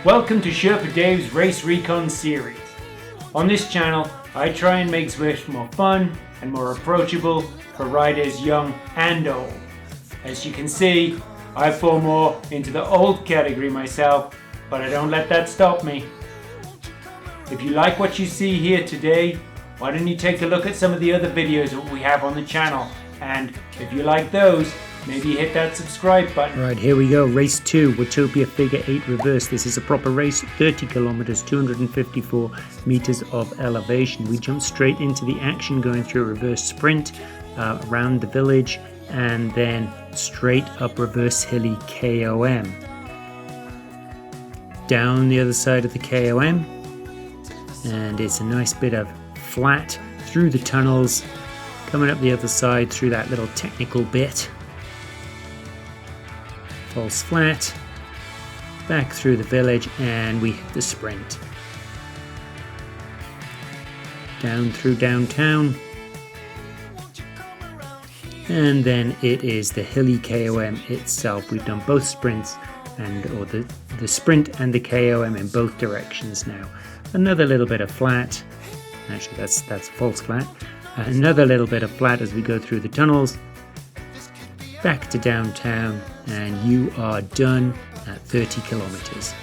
Welcome to Sherpa Dave's Race Recon series. On this channel, I try and make Zwift more fun and more approachable for riders young and old. As you can see, I fall more into the old category myself, but I don't let that stop me. If you like what you see here today, why don't you take a look at some of the other videos that we have on the channel, and if you like those, maybe hit that subscribe button. Right, here we go. Race 2, Watopia Figure 8 Reverse. This is a proper race, 30 kilometers, 254 meters of elevation. We jump straight into the action, going through a reverse sprint around the village, and then straight up reverse hilly KOM. Down the other side of the KOM, and it's a nice bit of flat through the tunnels, coming up the other side through that little technical bit. False flat, back through the village, and we hit the sprint. Down through downtown, and then it is the hilly KOM itself. We've done both sprints, or the sprint and the KOM in both directions now. Another little bit of flat, actually that's a false flat. Another little bit of flat as we go through the tunnels, back to downtown, and you are done at 30 kilometers.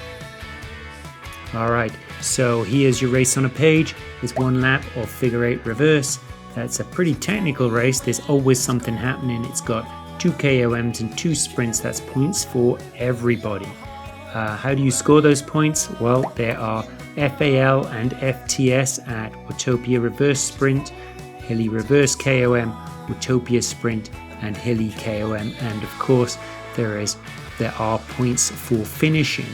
Alright, so here's your race on a page. It's one lap of figure 8 reverse. That's a pretty technical race. There's always something happening. It's got 2 KOMs and 2 sprints. That's points for everybody. How do you score those points? Well, there are FAL and FTS at Watopia Reverse Sprint, Hilly Reverse KOM, Watopia Sprint, and Hilly KOM, and of course there are points for finishing.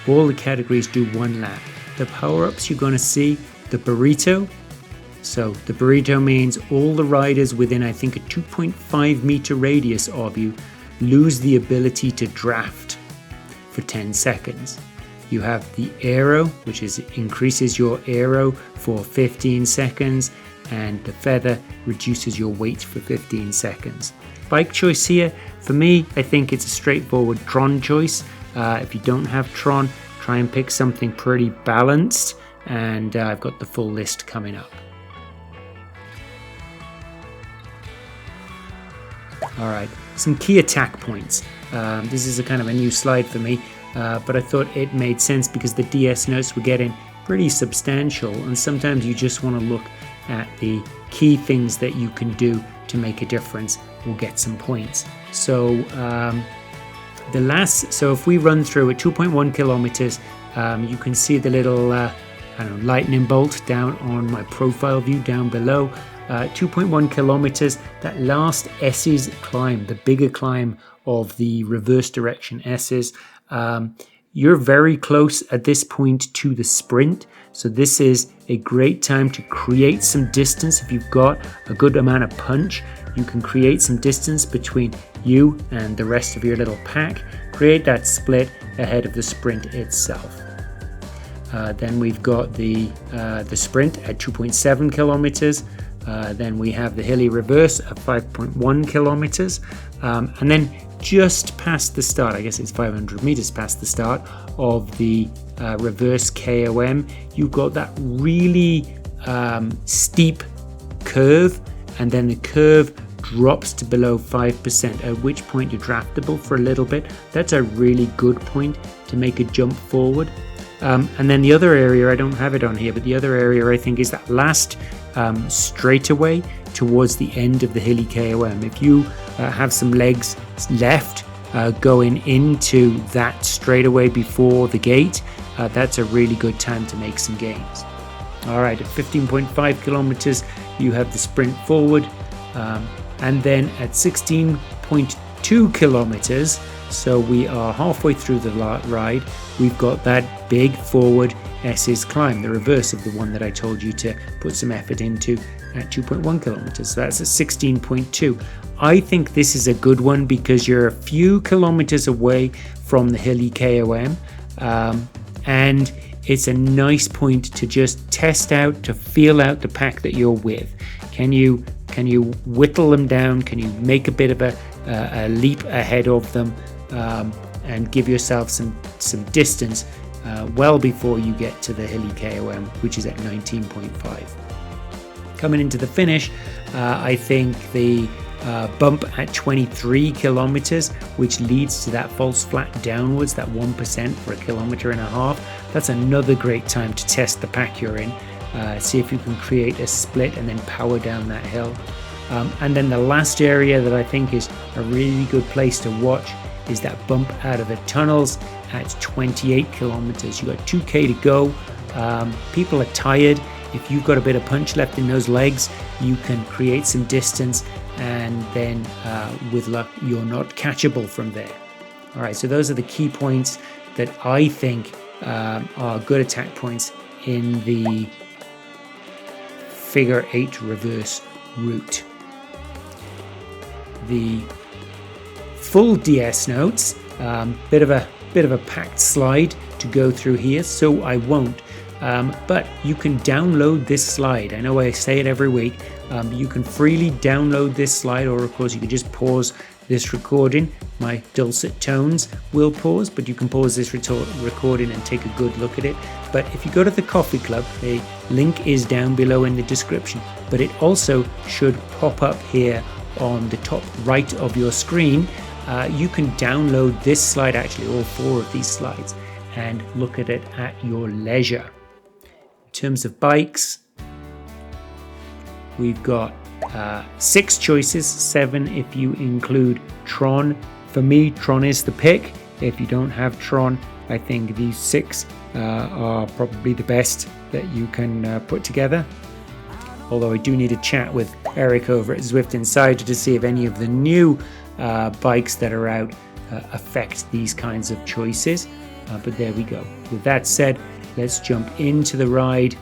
All the categories do 1 lap. The power-ups you're going to see, the burrito. So the burrito means all the riders within, I think, a 2.5 meter radius of you lose the ability to draft for 10 seconds. You have the aero, which increases your aero for 15 seconds, and the feather reduces your weight for 15 seconds. Bike choice here, for me, I think it's a straightforward Tron choice. If you don't have Tron, try and pick something pretty balanced, and I've got the full list coming up. Alright, some key attack points. This is a kind of a new slide for me, but I thought it made sense because the DS notes were getting pretty substantial, and sometimes you just want to look at the key things that you can do to make a difference or get some points. So if we run through at 2.1 kilometers, you can see the little lightning bolt down on my profile view down below. 2.1 kilometers, that last S's climb, the bigger climb of the reverse direction S's, you're very close at this point to the sprint, so this is a great time to create some distance. If you've got a good amount of punch, you can create some distance between you and the rest of your little pack, create that split ahead of the sprint itself. Then we've got the sprint at 2.7 kilometers. Then we have the hilly reverse at 5.1 kilometers, and then just past the start, I guess it's 500 meters past the start of the reverse KOM, you've got that really steep curve, and then the curve drops to below 5%, at which point you're draftable for a little bit. That's a really good point to make a jump forward. And then the other area, I don't have it on here, but the other area I think is that last straightaway towards the end of the hilly KOM. If you have some legs left going into that straightaway before the gate, that's a really good time to make some gains. Alright, at 15.5 kilometers you have the sprint forward, and then at 16.2 kilometers, so we are halfway through the ride, we've got that big forward S's climb, the reverse of the one that I told you to put some effort into at 2.1 kilometers. So that's at 16.2. I think this is a good one because you're a few kilometers away from the hilly KOM, and it's a nice point to just test out, to feel out the pack that you're with. Can you whittle them down? Can you make a bit of a leap ahead of them, and give yourself some distance well before you get to the hilly KOM, which is at 19.5. Coming into the finish, I think the bump at 23 kilometers, which leads to that false flat downwards, that 1% for 1.5 kilometers, that's another great time to test the pack you're in. See if you can create a split and then power down that hill. And then the last area that I think is a really good place to watch is that bump out of the tunnels at 28 kilometers. You got 2k to go. People are tired. If you've got a bit of punch left in those legs, you can create some distance, and then with luck, you're not catchable from there. All right, so those are the key points that I think are good attack points in the figure 8 reverse route. The full DS notes, bit of a packed slide to go through here, so I won't. But you can download this slide. I know I say it every week. You can freely download this slide, or of course you can just pause this recording. My dulcet tones will pause, but you can pause this recording and take a good look at it. But if you go to the Coffee Club, the link is down below in the description, but it also should pop up here on the top right of your screen. You can download this slide, actually all 4 of these slides, and look at it at your leisure. In terms of bikes, we've got 6 choices, 7 if you include Tron. For me, Tron is the pick. If you don't have Tron, I think these 6 are probably the best that you can put together. Although I do need to chat with Eric over at Zwift Insider to see if any of the new bikes that are out affect these kinds of choices. But there we go. With that said, let's jump into the ride.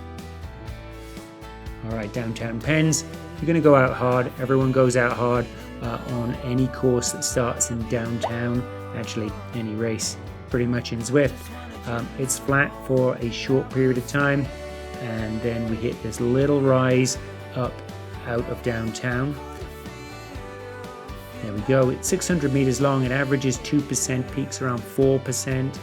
All right, downtown Pens. You're going to go out hard. Everyone goes out hard on any course that starts in downtown. Actually, any race pretty much in Zwift. It's flat for a short period of time, and then we hit this little rise up out of downtown. There we go. It's 600 meters long. It averages 2%, peaks around 4%.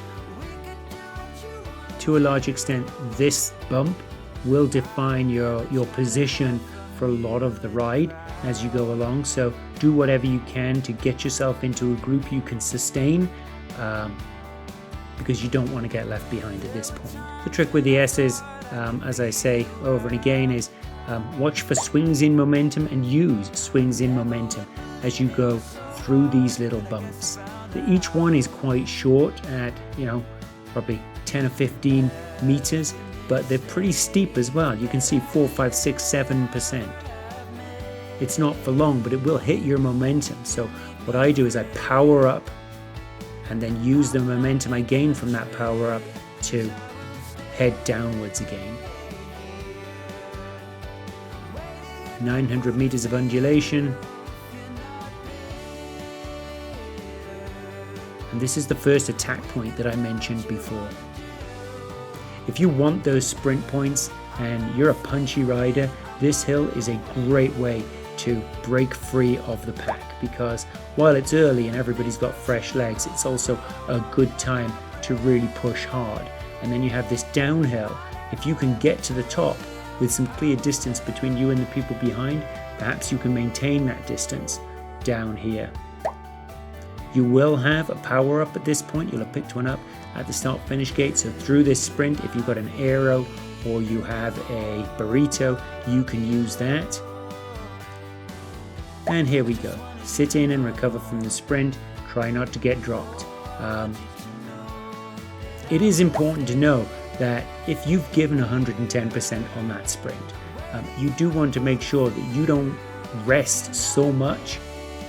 To a large extent, this bump will define your position for a lot of the ride as you go along. So do whatever you can to get yourself into a group you can sustain, because you don't want to get left behind at this point. The trick with the S's, as I say over and again, is watch for swings in momentum and use swings in momentum as you go through these little bumps. Each one is quite short at, probably 10 or 15 meters, but they're pretty steep as well. You can see 4, 5, 6, 7%. It's not for long, but it will hit your momentum. So what I do is I power up and then use the momentum I gain from that power up to head downwards again. 900 meters of undulation. And this is the first attack point that I mentioned before. If you want those sprint points and you're a punchy rider, this hill is a great way to break free of the pack, because while it's early and everybody's got fresh legs, it's also a good time to really push hard. And then you have this downhill. If you can get to the top with some clear distance between you and the people behind, perhaps you can maintain that distance down here. You will have a power up at this point. You'll have picked one up at the start finish gate. So through this sprint, if you've got an aero or you have a burrito, you can use that. And here we go. Sit in and recover from the sprint. Try not to get dropped. It is important to know that if you've given 110% on that sprint, you do want to make sure that you don't rest so much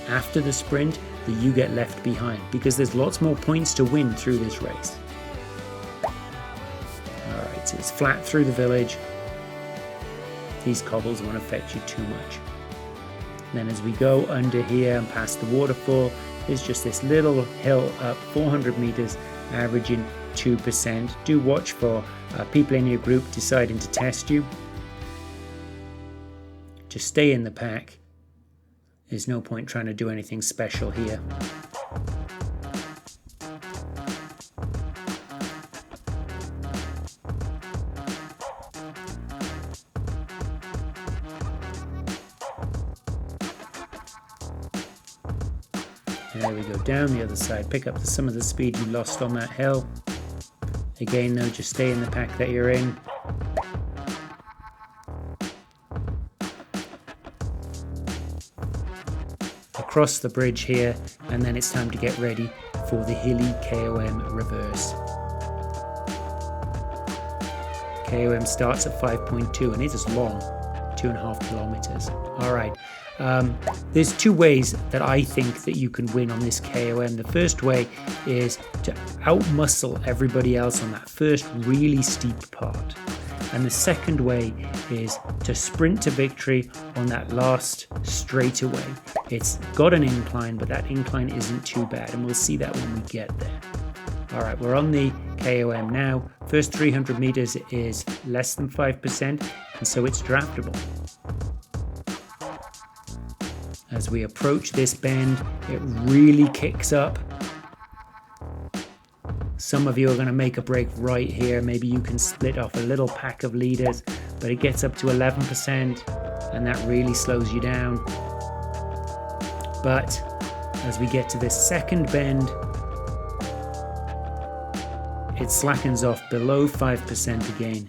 after the sprint that you get left behind, because there's lots more points to win through this race. Alright, so it's flat through the village. These cobbles won't affect you too much. Then as we go under here and past the waterfall, there's just this little hill up 400 meters, averaging 2%. Do watch for people in your group deciding to test you. Just stay in the pack. There's no point trying to do anything special here. There we go, down the other side. Pick up some of the speed you lost on that hill. Again though, just stay in the pack that you're in. Across the bridge here, and then it's time to get ready for the hilly KOM reverse. KOM starts at 5.2 and it is long, 2.5 kilometers. All right, there's two ways that I think that you can win on this KOM. The first way is to outmuscle everybody else on that first really steep part. And the second way is to sprint to victory on that last straightaway. It's got an incline, but that incline isn't too bad, and we'll see that when we get there. All right, we're on the KOM now. First 300 meters is less than 5%, and so it's draftable. As we approach this bend, it really kicks up. Some of you are going to make a break right here. Maybe you can split off a little pack of leaders, but it gets up to 11%, and that really slows you down. But as we get to this second bend, it slackens off below 5% again.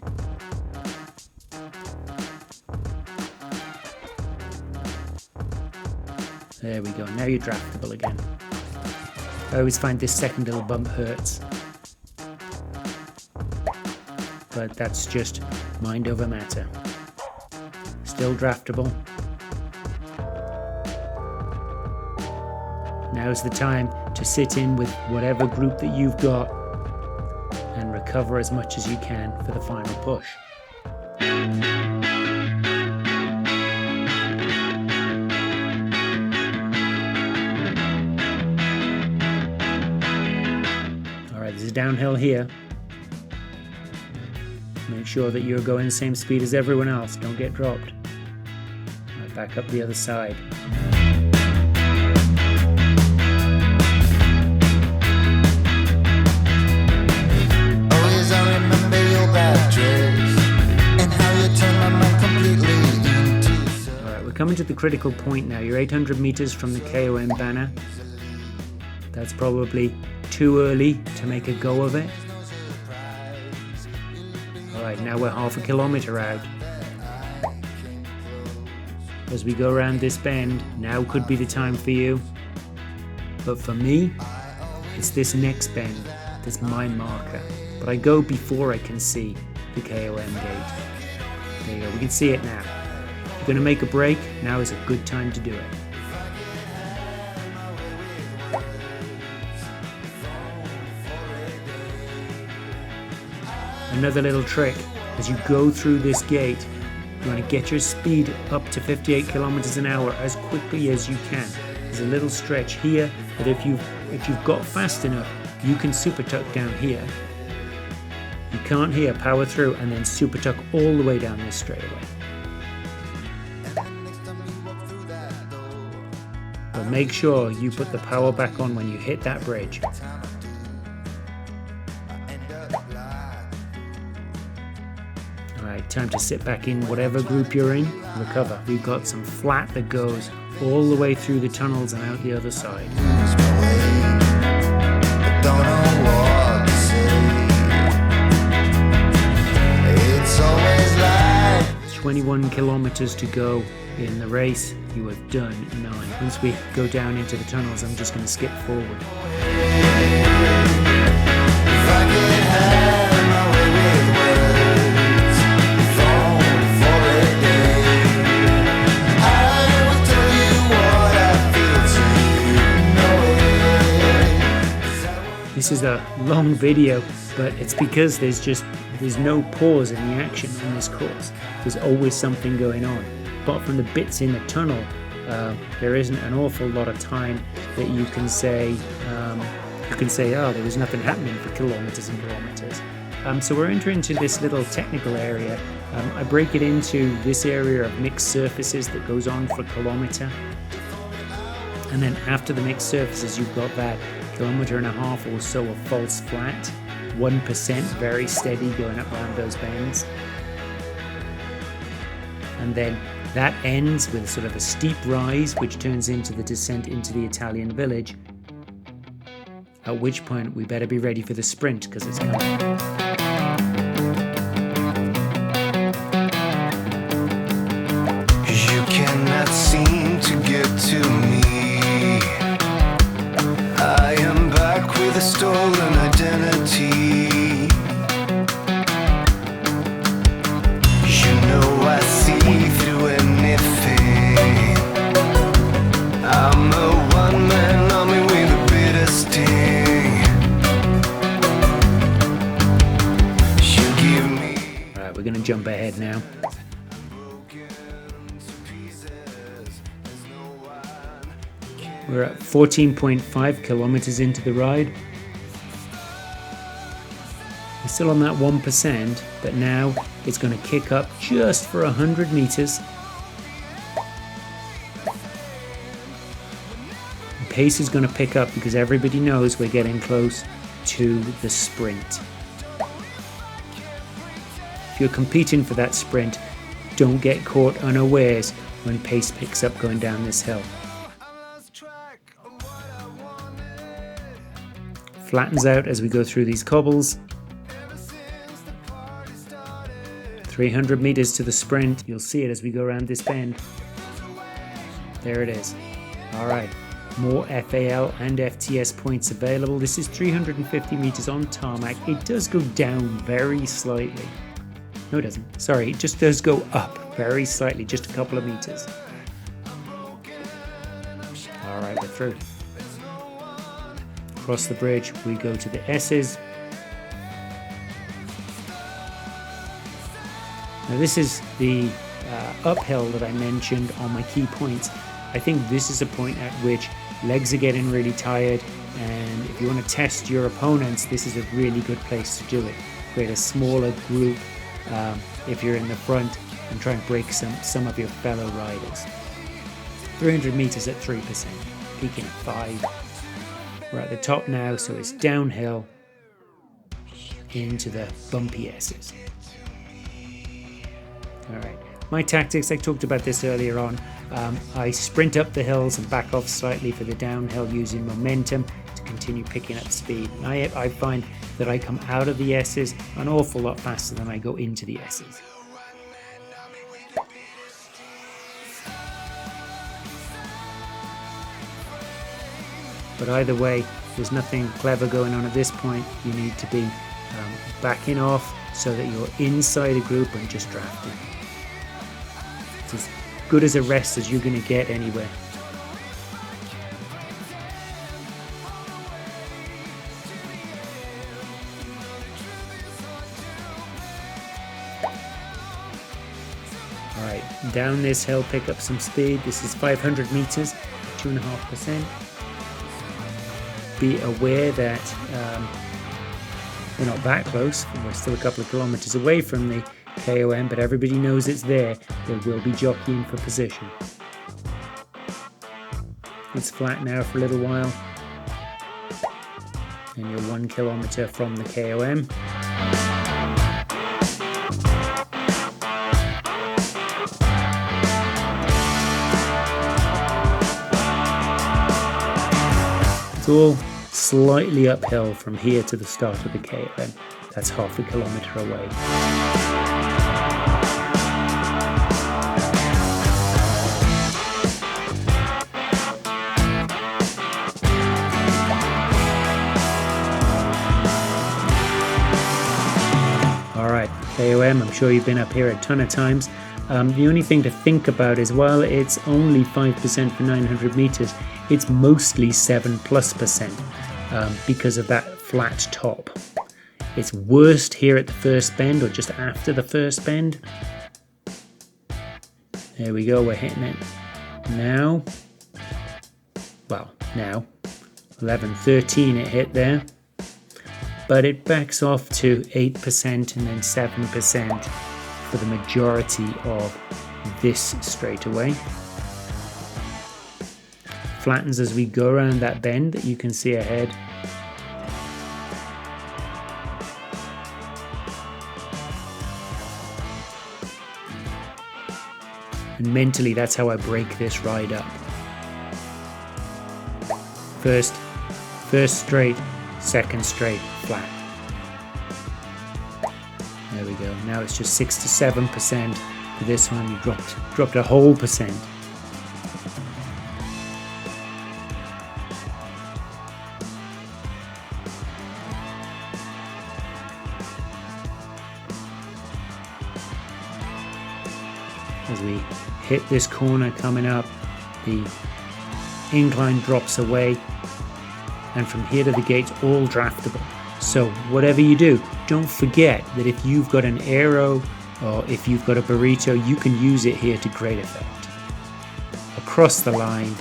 There we go, now you're draftable again. I always find this second little bump hurts, but that's just mind over matter. Still draftable. Now's the time to sit in with whatever group that you've got and recover as much as you can for the final push. Alright, this is downhill here. Make sure that you're going the same speed as everyone else. Don't get dropped. Right, back up the other side. Alright, we're coming to the critical point now. You're 800 meters from the KOM banner. That's probably too early to make a go of it. Alright, now we're half a kilometer out. As we go around this bend, now could be the time for you. But for me, it's this next bend that's my marker. But I go before I can see the KOM gate. There you go, we can see it now. If you're going to make a break, now is a good time to do it. Another little trick, as you go through this gate, you want to get your speed up to 58 kilometers an hour as quickly as you can. There's a little stretch here that if you've got fast enough, you can super tuck down here. You can't here, power through and then super tuck all the way down this straightaway. But make sure you put the power back on when you hit that bridge. Alright, time to sit back in whatever group you're in, recover. We've got some flat that goes all the way through the tunnels and out the other side. 21 kilometers to go in the race. You have done 9. Once we go down into the tunnels, I'm just going to skip forward. This is a long video, but it's because there's no pause in the action on this course. There's always something going on. Apart from the bits in the tunnel, there isn't an awful lot of time that you can say, oh, there was nothing happening for kilometers and kilometers. So we're entering into this little technical area. I break it into this area of mixed surfaces that goes on for a kilometer. And then after the mixed surfaces, you've got that 1.5 kilometers or so of false flat, 1% very steady going up around those bends. And then that ends with sort of a steep rise, which turns into the descent into the Italian village, at which point we better be ready for the sprint because it's coming. You cannot seem to get to me. I am back with a stolen identity. You know I see through anything. I'm a one-man army with a bitter sting. You give me. All right, we're going to jump ahead now. We're at 14.5 kilometers into the ride. We're still on that 1%, but now it's going to kick up just for 100 meters. The pace is going to pick up because everybody knows we're getting close to the sprint. If you're competing for that sprint, don't get caught unawares when pace picks up going down this hill. Flattens out as we go through these cobbles. 300 meters to the sprint. You'll see it as we go around this bend. There it is. All right, more FAL and FTS points available. This is 350 meters on tarmac. It does go down very slightly. No, it doesn't. Sorry, it just does go up very slightly, just a couple of meters. All right, we're through. Across the bridge, we go to the S's. Now this is the uphill that I mentioned on my key points. I think this is a point at which legs are getting really tired, and if you want to test your opponents, this is a really good place to do it. Create a smaller group if you're in the front and try and break some of your fellow riders. 300 meters at 3%, peaking at 5. We're at the top now, so it's downhill into the bumpy S's. All right, my tactics, I talked about this earlier on. I sprint up the hills and back off slightly for the downhill using momentum to continue picking up speed. And I find that I come out of the S's an awful lot faster than I go into the S's. But either way, there's nothing clever going on at this point. You need to be backing off so that you're inside a group and just drafting. It's as good as a rest as you're going to get anywhere. All right, down this hill, pick up some speed. This is 500 meters, 2.5%. Be aware that we're not that close. We're still a couple of kilometers away from the KOM, but everybody knows it's there. They will be jockeying for position. It's flat now for a little while, and you're 1 kilometer from the KOM. It's all slightly uphill from here to the start of the KOM. That's half a kilometer away. Alright, KOM, I'm sure you've been up here a ton of times. The only thing to think about is while it's only 5% for 900 meters, it's mostly 7+% because of that flat top. It's worst here at the first bend or just after the first bend. There we go, we're hitting it. Now, 11:13 it hit there. But it backs off to 8% and then 7% for the majority of this straightaway. Flattens as we go around that bend that you can see ahead. And mentally, that's how I break this ride up. First First straight, second straight, flat. There we go. Now it's just 6 to 7%. For this one, you dropped a whole percent. As we hit this corner coming up, the incline drops away, and from here to the gate's all draftable. So whatever you do, don't forget that if you've got an aero or if you've got a burrito, you can use it here to great effect. Across the line,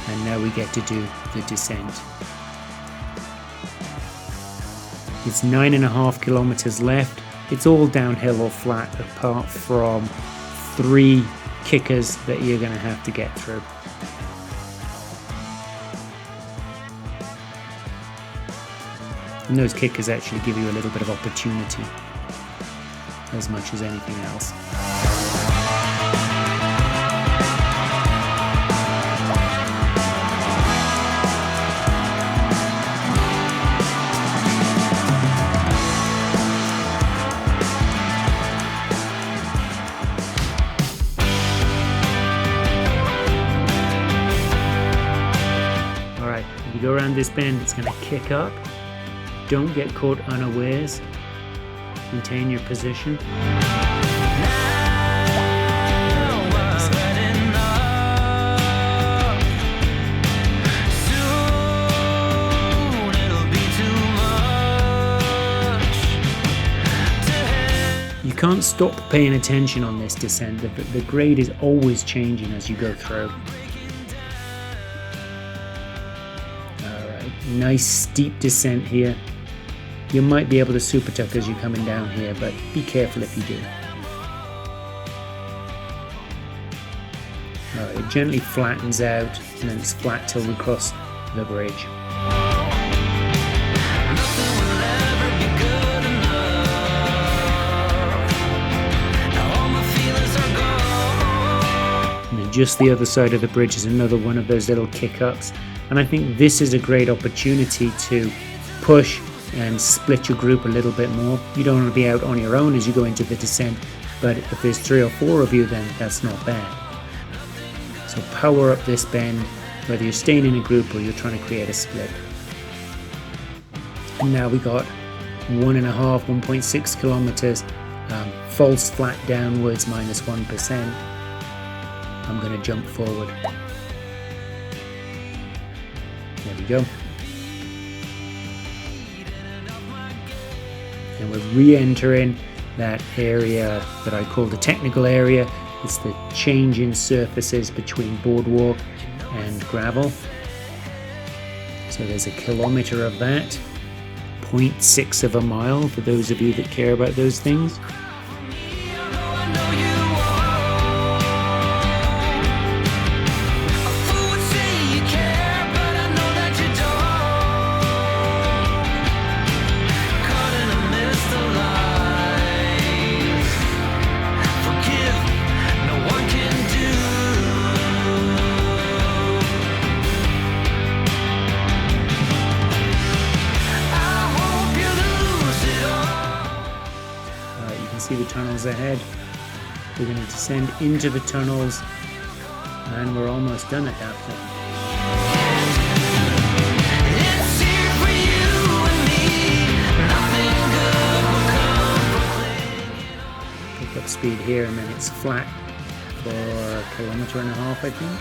and now we get to do the descent. It's 9.5 kilometers left. It's all downhill or flat apart from 3 kickers that you're going to have to get through. And those kickers actually give you a little bit of opportunity as much as anything else. Alright, if you go around this bend, it's going to kick up. Don't get caught unawares. Maintain your position. You can't stop paying attention on this descent. The grade is always changing as you go through. Alright, nice steep descent here. You might be able to super tuck as you're coming down here, but be careful if you do. Alright, it gently flattens out, and then it's flat till we cross the bridge. And then just the other side of the bridge is another one of those little kick-ups, and I think this is a great opportunity to push and split your group a little bit more. You don't want to be out on your own as you go into the descent, but if there's 3 or 4 of you, then that's not bad. So power up this bend, whether you're staying in a group or you're trying to create a split. And now we got 1.6 kilometers, false flat downwards, minus 1%. I'm going to jump forward. There we go. And we're re-entering that area that I call the technical area. It's the change in surfaces between boardwalk and gravel. So there's a kilometer of that, 0.6 of a mile for those of you that care about those things. See the tunnels ahead. We're going to descend into the tunnels, and we're almost done at that point. Pick up speed here, and then it's flat for 1.5 kilometers, I think.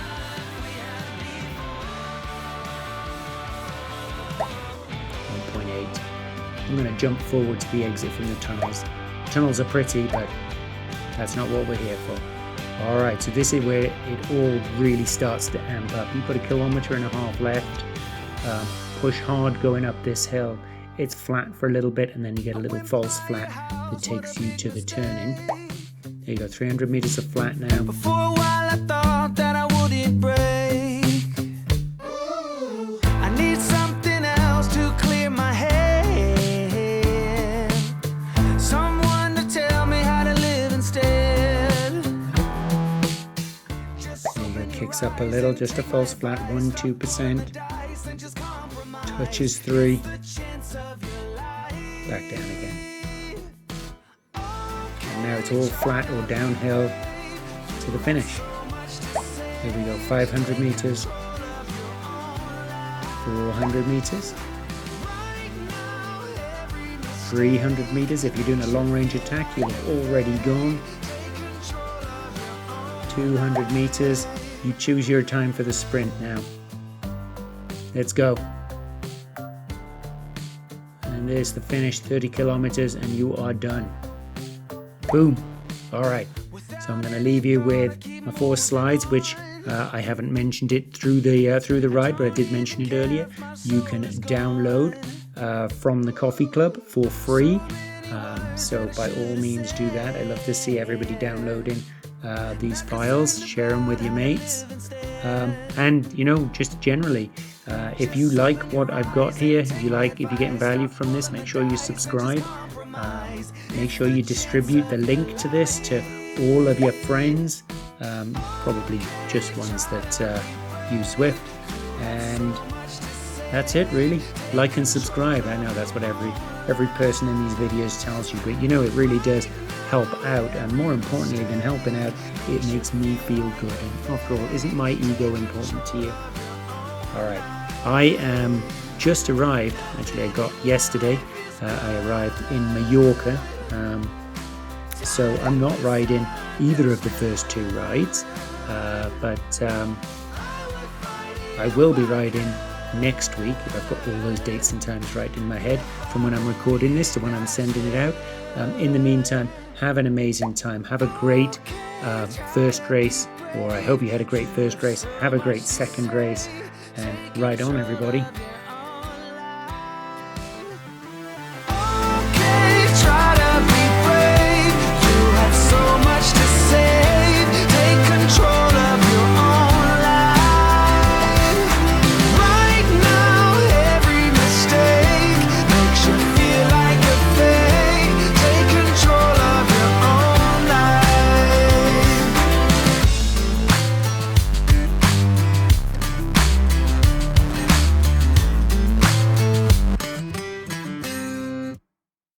I'm going to jump forward to the exit from the tunnels. Tunnels are pretty, but that's not what we're here for. Alright, so this is where it all really starts to amp up. You've got 1.5 kilometers left. Push hard going up this hill. It's flat for a little bit, and then you get a little false flat that takes you to the turning. There you go, 300 meters of flat now. For a while I thought that I wouldn't break. I need something else to clear my head. Someone to tell me how to live instead. There you go, kicks up a little, just a false flat, 1-2%. touches 3, back down again. And now it's all flat or downhill to the finish. Here we go, 500 meters, 400 meters, 300 meters. If you're doing a long range attack, you'll have already gone. 200 meters. You choose your time for the sprint now. Let's go. And there's the finish, 30 kilometers, and you are done. Boom. All right. So I'm going to leave you with my 4 slides, which I haven't mentioned it through the ride, but I did mention it earlier. You can download from the Coffee Club for free. So by all means do that. I love to see everybody downloading these files, share them with your mates. And you know, just generally, if you like what I've got here, if you're getting value from this, make sure you subscribe. Make sure you distribute the link to this to all of your friends, probably just ones that use Zwift. And that's it, really. Like and subscribe. I know that's what every person in these videos tells you, but you know, it really does help out. And more importantly than helping out, it makes me feel good. And after all, isn't my ego important to you? All right, I just arrived. Actually, I got yesterday. I arrived in Mallorca. So I'm not riding either of the first 2 rides, but I will be riding next week if I've got all those dates and times right in my head from when I'm recording this to when I'm sending it out. In the meantime, have an amazing time. Have a great first race, or I hope you had a great first race. Have a great second race, and ride on, everybody.